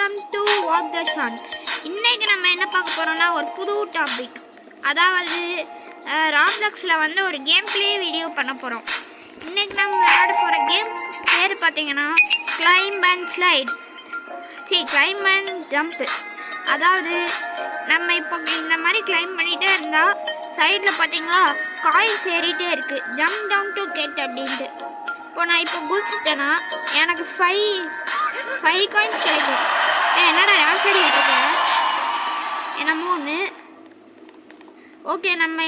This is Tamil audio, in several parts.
வெல்கம் டு வாக் த சான். இன்னைக்கு நம்ம என்ன பார்க்க போறோம்னா ஒரு புது டாபிக். அதாவது ராப்ளக்ஸில் வந்து ஒரு கேம் பிளே வீடியோ பண்ண போகிறோம். இன்னைக்கு நம்ம விளையாட போகிற கேம் பேர் பார்த்தீங்கன்னா climb and slide, climb and jump. அதாவது நம்ம இப்போ இந்த மாதிரி கிளைம் பண்ணிகிட்டே இருந்தால் சைடில் பார்த்தீங்களா காயின்ஸ் ஏறிட்டே இருக்குது, ஜம்ப் டவுன் டு கெட் அப்படின்ட்டு. இப்போ நான் இப்போ குதிச்சிட்டேன்னா எனக்கு ஃபைவ் காயின்ஸ் கிடைக்கும். என்னடா யார் சரி இருக்கேன் என்னமோ ஒன்று. ஓகே, நம்ம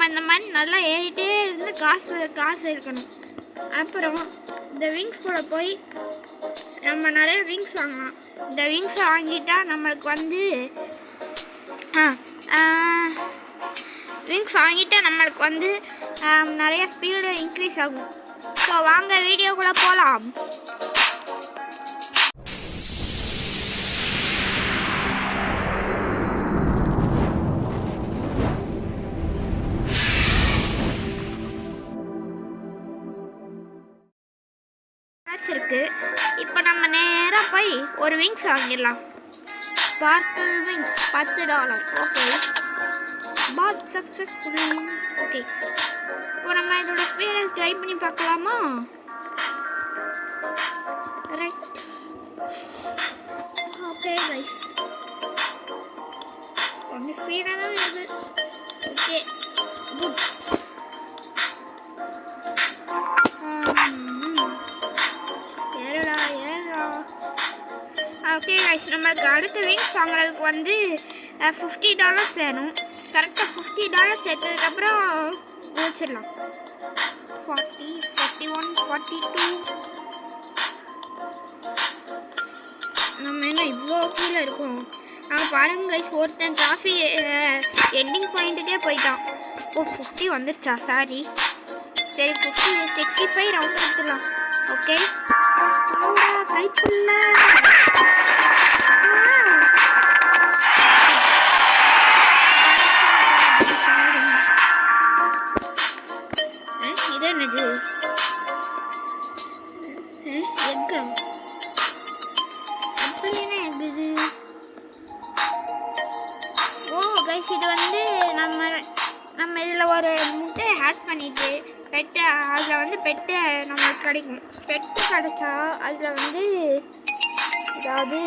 இந்த மாதிரி நல்லா ஏறிட்டே இருந்து காசு இருக்கணும். அப்புறம் இந்த விங்ஸ் கூட போய் நம்ம நிறைய விங்ஸ் வாங்கலாம். இந்த விங்ஸை வாங்கிட்டா நம்மளுக்கு வந்து நிறைய ஸ்பீடு இன்க்ரீஸ் ஆகும். ஸோ வாங்க வீடியோக்குள்ளே போகலாம். இருக்கு. இப்போ நம்ம நேராக போய் ஒரு விங்ஸ் வாங்கிடலாம். Sparkle wings $10. ஓகே, பாட் சக்ஸஸ்ஃபுல். ஓகே, இப்போ நம்ம இதோட ஸ்பீடை ட்ரை பண்ணி பார்க்கலாமா? ரைட், ஓகே கைஸ், கொஞ்சம் ஸ்பீடாக தான் இருக்குது. Okay, good. ஓகே கைஸ், நம்மளுக்கு அடுத்த விங்ஸ் வாங்குறதுக்கு வந்து $50 வேணும். கரெக்டாக $50 சேர்த்ததுக்கப்புறம் முடிச்சிடலாம். 40, 41, 42. நம்ம என்ன இவ்வளோ கீழே இருக்கும்? நாங்கள் பாருங்க கைஸ், ஒருத்தன் ட்ராஃபி எண்டிங் பாயிண்ட்டுக்கே போயிட்டான். 50 வந்துருச்சா? சாரி, சரி 65 ரவுண்ட் எடுத்துடலாம். ஓகே, கைக்குள்ள இது என்னது? எக்கா அப்படி என்ன எக்குது? ஓ கைஸ், இது வந்து நம்ம இதில் ஒரு முட்டையை ஹேக் பண்ணிட்டு பெட்டு, அதில் வந்து பெட்டு நம்மளுக்கு கிடைக்கும். பெட்டு கிடைச்சா அதில் வந்து அதாவது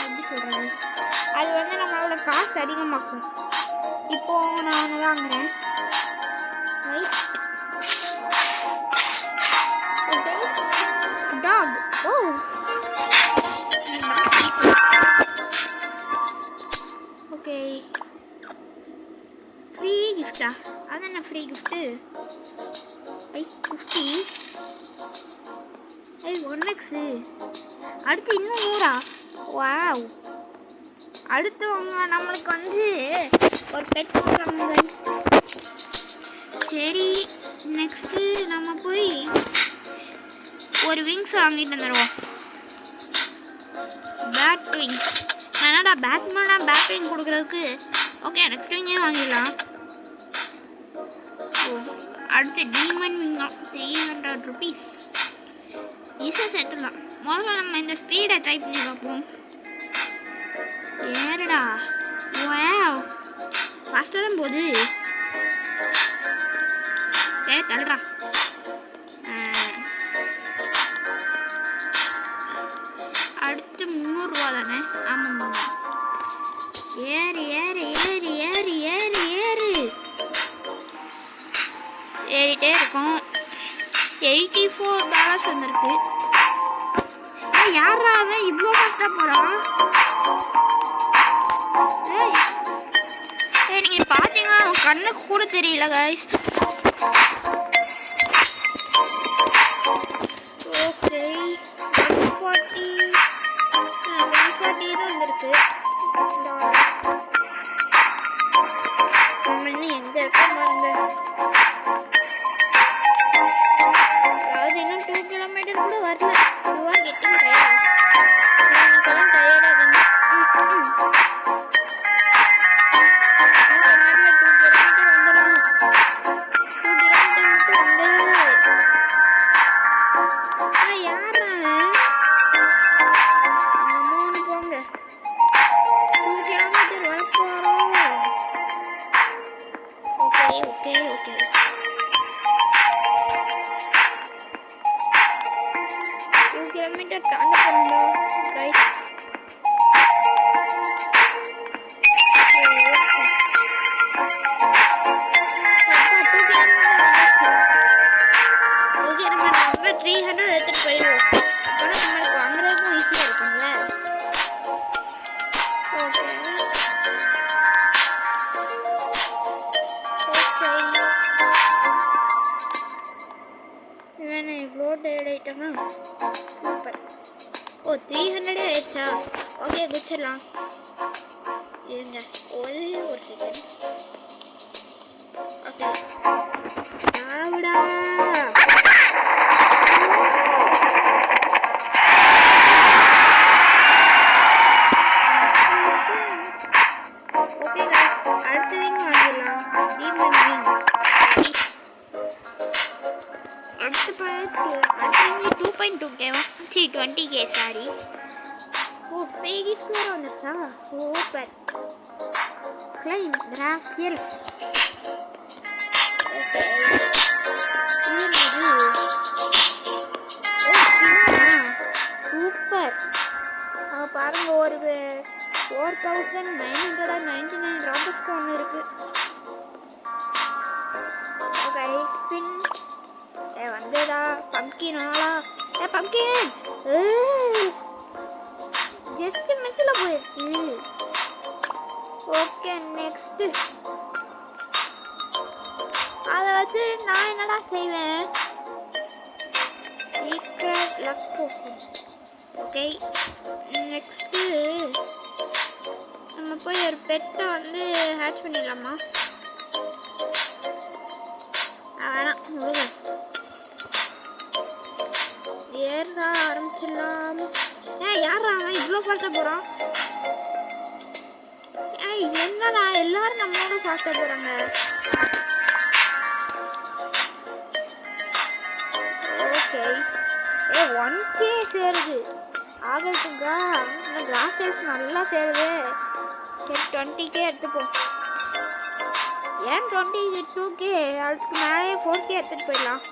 எப்படி சொல்கிறது, அது வந்து நம்மளோட காசு அதிகமாக்கும். இப்போது நான் வாங்குகிறேன். டாக். ஓ ஓகே, ஃப்ரீ கிஃப்டா? அது என்ன ஃப்ரீ கிஃப்ட்டு? 50. 1x. அடுத்து இன்னும் 100. வாவ், அடுத்தவங்க நம்மளுக்கு வந்து ஒரு பெட் வாங்குறாங்க. சரி, நெக்ஸ்ட்டு நம்ம போய் ஒரு விங்ஸ் வாங்கிட்டு வந்துடுவோம். Bat wings. என்னடா பேட்மேனா பேட் விங் கொடுக்குறதுக்கு? ஓகே, நெக்ஸ்ட் விங்கே வாங்கிடலாம். ஓ, அடுத்து டீமன் விங்கா, $300. ஈஸியாக சேர்த்துடலாம். முதல்ல நம்ம இந்த ஸ்பீடை ட்ரை பண்ணி பார்ப்போம். ஏறடா, வாவ், ஃபாஸ்ட்டாக தான் போகுது. தள்ளுறா. அடுத்து $300 தானே? ஆமாம், ஏறு ஏறு ஏறு ஏறு ஏறு ஏறு ஏறிட்டே இருக்கும். $84 வந்துருக்கு. யாரா அவன் இவ்வளோ ஃபாஸ்ட்டாக போகிறான்? நீங்கள் பார்த்தீங்கன்னா அவன் கண்ணுக்கு கூட தெரியல கைஸ். ஓகே, 140 வந்துருக்கு. நம்ம இன்னும் எங்கே இருக்கோம் பாருங்க. அதாவது இன்னும் 2 கிலோமீட்டர் கூட வரல. இதுவாக கெட்டிங் டயர்டா? எனக்கெல்லாம் டயர்டாக தானே. 2 கிலோமீட்டர் வந்துடணும். 2 கிலோமீட்டர் மட்டும் வந்து யாரா 2 kilometer தாண்ட போறோம்டா ரைட். ஓகே நம்ம 300 எடுத்துட்டு போயிடுவோம். அப்போனா நம்மளுக்கு வாங்குறதுக்கும் ஈஸியாக இருக்கும்ல. ஓகே இவன் இவ்வளோ டயர்ட் ஆகிட்டானா? சூப்பர். ஓ 300 ஆயிடுச்சா? ஓகே குச்சிடலாம். இருங்க ஒரு செகண்ட். ஓகே ஆவுடா. ஓகே அடுத்த விங் வாங்கிடலாம். Demon wing. அடுத்த விங் 2.2K 20K சாரி. ஓ பேகி ஸ்கோர் வந்துச்சா? சூப்பர். கிளைம் கிராசியல். ஓகே இது சூப்பர். பாருங்க ஒரு 4999 ராபஸ்க்கு ஒன்று இருக்கு. Okay spin. வந்ததா பம்கினாலா? பம்கின் ஜஸ்ட் மிஸ்ஸில் போயிடுச்சு. ஓகே நெக்ஸ்ட் அதை வச்சு நான் என்னடா செய்வேன்? சீக்ரெட் லக் போகும். ஓகே நெக்ஸ்ட்டு நம்ம போய் ஒரு பெட்டை வந்து ஹேட்ச் பண்ணிடலாமா? வேணாம் முழுங்க ஏறா ஆரம்பிச்சிடலாம். யாரா அவன் இவ்வளோ ஃபாஸ்ட்டாக போகிறான்? என்னடா எல்லாரும் நம்மளோட ஃபாஸ்ட்டாக போகிறாங்க. ஓகே 1K சேருது ஆகட்டுங்கா. இந்த கிராஸ் லைஃப் நல்லா சேருது. சரி 20K எடுத்துப்போம். ஏன் 22K? அதுக்கு மேலே 4K எடுத்துகிட்டு போயிடலாம்.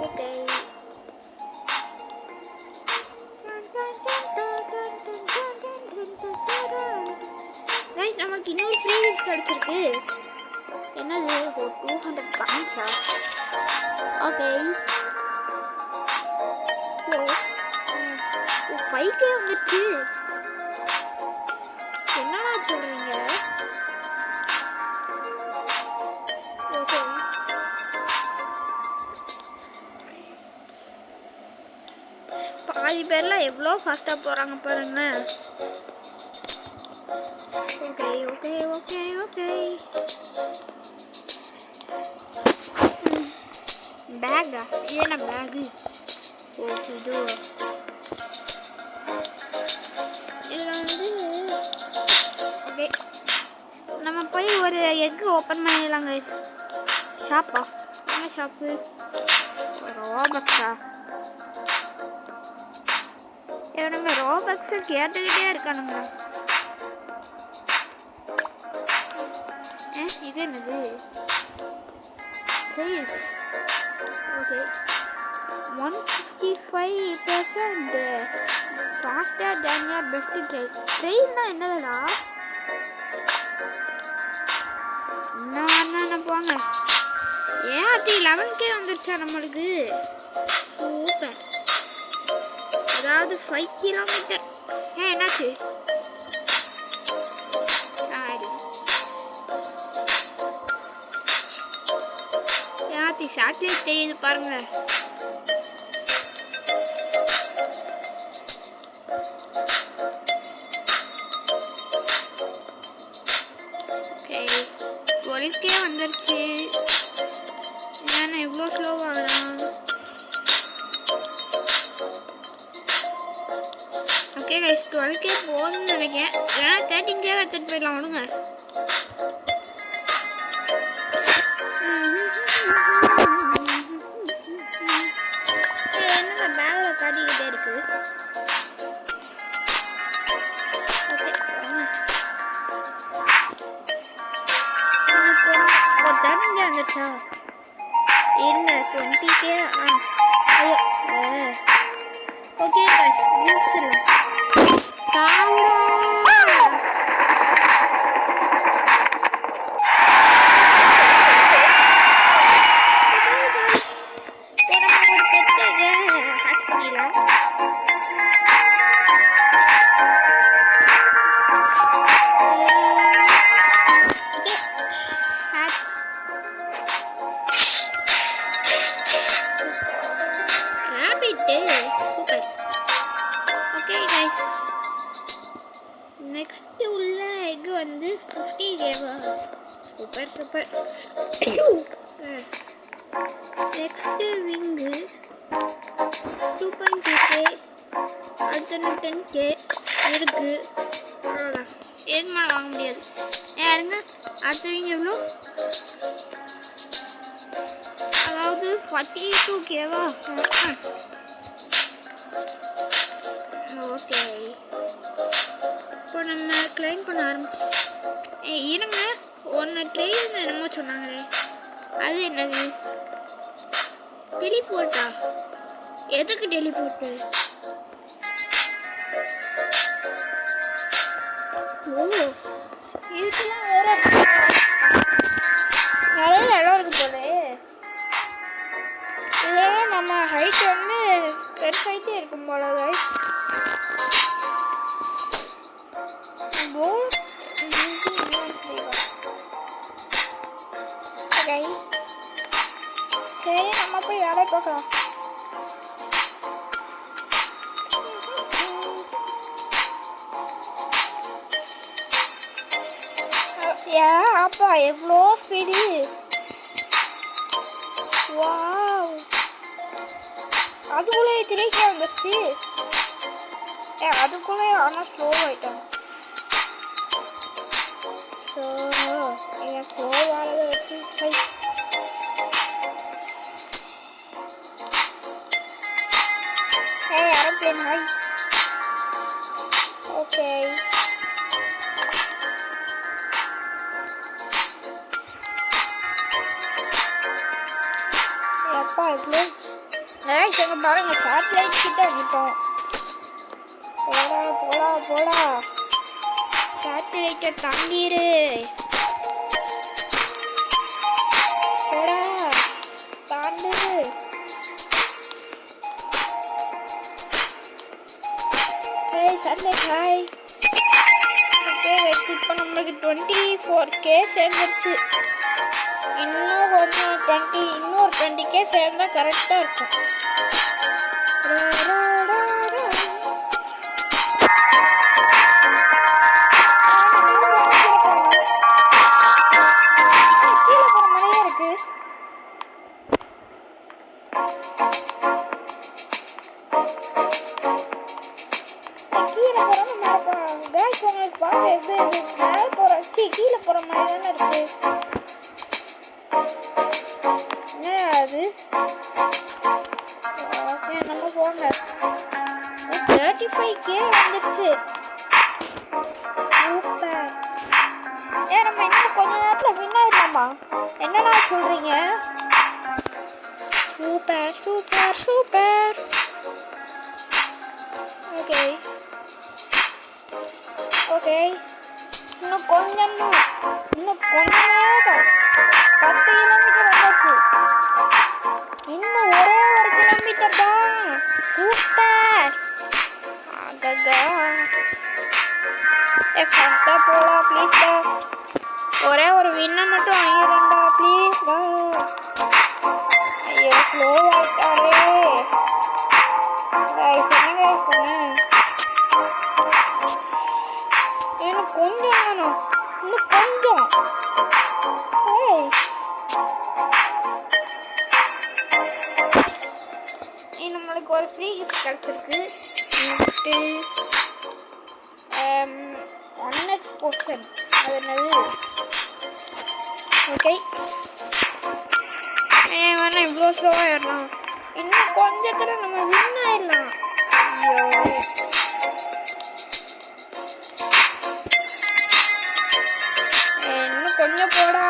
ஓகே ரைட் நமக்கு இன்னொரு ஃப்ரீ கிஃப்ட் கிடைச்சிருக்கு. என்னது? 200 பாயிண்ட்ஸா? ஓகே 5K வந்துச்சு. என்னடா சொல்றீங்க? ஓகே பாதி பேர்லாம் எவ்வளோ ஃபாஸ்ட்டாக போகிறாங்க பாருங்களேன். ஓகே ஓகே ஓகே ஓகே பேக்கா? ஏன்னா பேகு. ஓகே இது இதில் வந்து ஓகே நம்ம போய் ஒரு எக்கு ஓப்பன் பண்ணிடலாங்க. ஷாப்பா? என்ன ஷாப்பு? ரோபக்ஸா? இவனுங்க ரோபக்ஸை கேட்டுக்கிட்டே இருக்கானுங்க. இது என்னது? Sales. Okay 155% faster than your best train. ட்ரெயின்னா என்னதுடா? என்ன போங்க. அது 11K வந்துருச்சா நம்மளுக்கு? சூப்பர். அதாவது 5 கிலோமீட்டர். என்னாச்சு? சாரி யாத்தி சேட்டலைட் தெரியுது பாருங்க. ஓகே 12K வந்துருச்சு. ஏன்னா இவ்வளோ ஸ்லோவாகலாம். ஓகே கைஸ் 12K போதும்னு நினைக்கிறேன். ஏன்னா 13K எடுத்துகிட்டு போயிடலாம். விடுங்க. என்னங்க பேக்கில் காட்டிக்கிட்டே இருக்கு. ஓகே 13K வந்துருச்சா? இருங்க 20K. ஐயோ ஓகே முடிச்சிடலாம். சூப்பர். ஓகே கைஸ், நெக்ஸ்ட் உள்ள எக் வந்து 50K. Super super. Next wing 2.2K, அடுத்த 10K இருக்கு. அவ்வளோதான், எது மேலே வாங்க முடியாது. யாருங்க அடுத்த விங் எவ்வளோ? அதாவது 42K-வா? ஓகே, இப்போ நம்ம கிளைம் பண்ண ஆரம்பிச்சோம். இருங்க, ஒன்று ட்ரெயின் என்னமோ சொன்னாங்களே, அது என்னது? டெலிபோர்ட்டா? எதுக்கு டெலிபோர்ட்டு? ஓ, இதுக்கெல்லாம் வேற நிறைய இடம் இருக்கு போல. இதெல்லாம் நம்ம ஹைட் வந்து பெருசாயிட்டே இருக்கும் போல. சரி, நம்ம போய் வேலை பார்க்கலாம். அப்பா எவ்வளோ ஸ்பீடு! வாவ், அதுக்குள்ளே 3K வந்துச்சு. அதுக்குள்ளே ஆனால் ஸ்லோ ஆகிட்டான். ஸோ என் ஸ்லோ ஆனதை வச்சு ஏரோப்ளேன். ஹாய். ஓகே, அப்பா எவ்வளோ எங்க பாருங்க, சேட்டலைட் கிட்ட வந்துட்டோம். போடா போடா போடா, சேட்டலைட்டை தாங்கிரு. போடா, தாண்டு. Satellite hi. ஓகே, இப்போ நம்மளுக்கு 24K சேர்ந்துருச்சு. இன்னும் கொஞ்சம் இன்னொரு 20K சேர்ந்தா கரெக்டாக இருக்கும். கீழே போகிற மாதிரியே இருக்கு. கீழே போகிறோம், மேலே போகிறோம். கேர்ள்ஸ் உங்களுக்கு பார்க்க எப்படி இருக்கு? மேலே போகிற கீழே போகிற மாதிரி தானே இருக்கு. என்ன அது? ஓகே, நம்ம போங்க. 35K வந்துடுச்சு. சூப்பர். நம்ம இன்னும் கொஞ்ச நேரத்தில் வின் ஆயிடலாமா? என்னடா சொல்கிறீங்க? Super super super. Okay okay, இன்னும் கொஞ்சம் நேரம், 10 கிலோமீட்டர் வந்தாச்சு. இன்னும் ஒரே ஒரு கிலோமீட்டர் தான். சூப்பர். ஆகா, ஃபாஸ்டா போடா ப்ளீஸ்டா. ஒரே ஒரு வின்னை மட்டும் வாங்கிடுறேன்டா ப்ளீஸ்டா. ஐயோ, ஸ்லோ ஆகிட்டாரே. என்னங்க சொன்னேன், எனக்கு கொஞ்சம் வேணும், இன்னும் கொஞ்சம். நம்மளுக்கு ஒரு ஃப்ரீ கிஃப்ட் கிடச்சிருக்கு. நெக்ஸ்ட்டு 1x போர்ஷன், அது என்னது? ஓகே, வேணா இவ்வளோ ஸ்லோவாக ஆயிடலாம். இன்னும் கொஞ்சத்தில் நம்ம வின் ஆயிடலாம். ஐயோ, இன்னும் கொஞ்சம் போடா.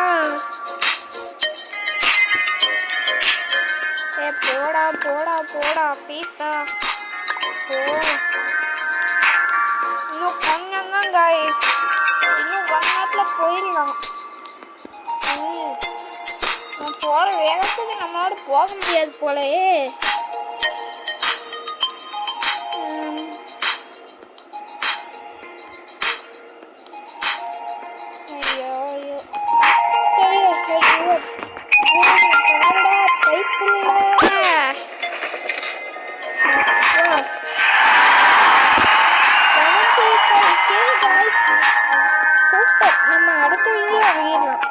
போடா போடா போடா பீஸா போ. இன்னும் கொஞ்சம் தான் காய்ஸ், இன்னும் 1 நேரத்தில் போயிடலாம். நான் போகிற வேகத்துக்கு நம்மளால போக முடியாது போலயே. ஐயோ ஐயோ நம்ம அடுத்த வீடியோ அறியலாம்.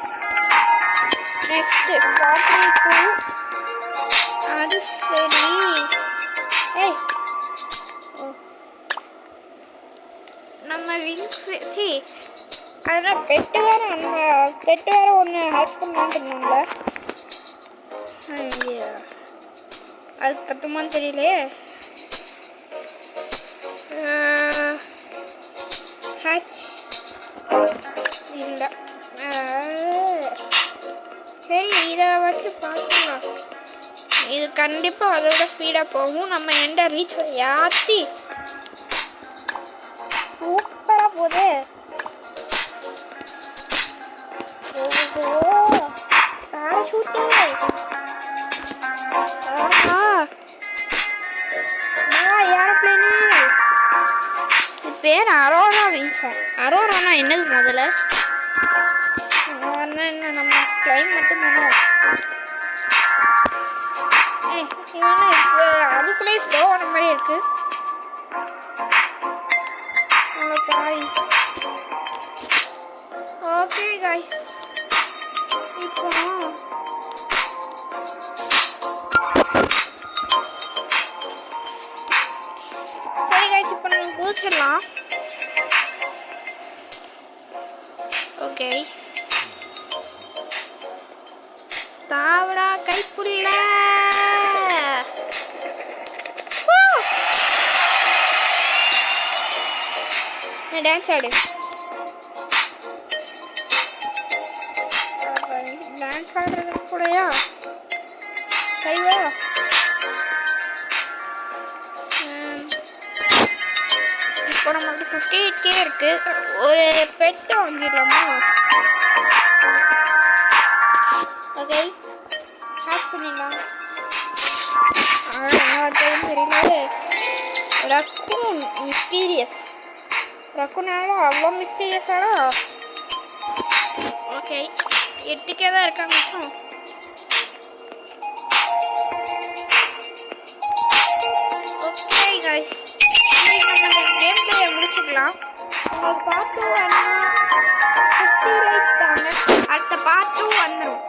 நெக்ஸ்ட் 42. அது சரி. ஏய் நம்ம விங்ஸ் அதெல்லாம் பெட்டு வேற ஒன்று ஹெல்ப் பண்ணான்னு அது கத்துமான்னு தெரியலையே. ஹேட்ச் இல்லை. சரி இதை வச்சு பார்க்கலாம். இது கண்டிப்பாக அதோட ஸ்பீடாக போகும். நம்ம எந்த ரீச் யாத்தி சூப்பராக போகுது. Parachute aeroplane. இது பேர் அரோரா விங்ஸா? அரோரானா என்னது முதல்ல? என்ன நம்ம கிளைம் மட்டும் பண்ணுவோம். அதுக்குள்ளே ஸ்லோ ஆன மாதிரி இருக்கு. ஓகே காய்ஸ், இப்போ சரி காய்ஸ், இப்போ நம்ம குதிச்சிடலாம். ஓகே தாவடா கைப்புள்ள டான்ஸ் ஆடு. டான்ஸ் ஆடுறது கூடயா? சரிவா? இப்போ நம்மளுக்கு 58K இருக்கு. ஒரு பெட்டு வாங்கிடலாமா? ஓகே ஹேக் பண்ணிடலாம். தெரியல. Raccoon mysterious. ரக்கூனால அவ்வளோ மிஸ்டீரியஸாடா. ஓகே 8K தான் இருக்காங்க. ஓகே கைஸ், நம்ம கேம் பிளேயை முடிச்சுக்கலாம். உங்களுக்கு பார்ட் 2 வேணும்னா 50 லைக்ஸ் தாங்க. அடுத்த பார்ட் 2 வந்துடும்.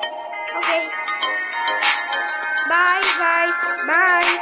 ஓகே பாய் பாய் பாய்.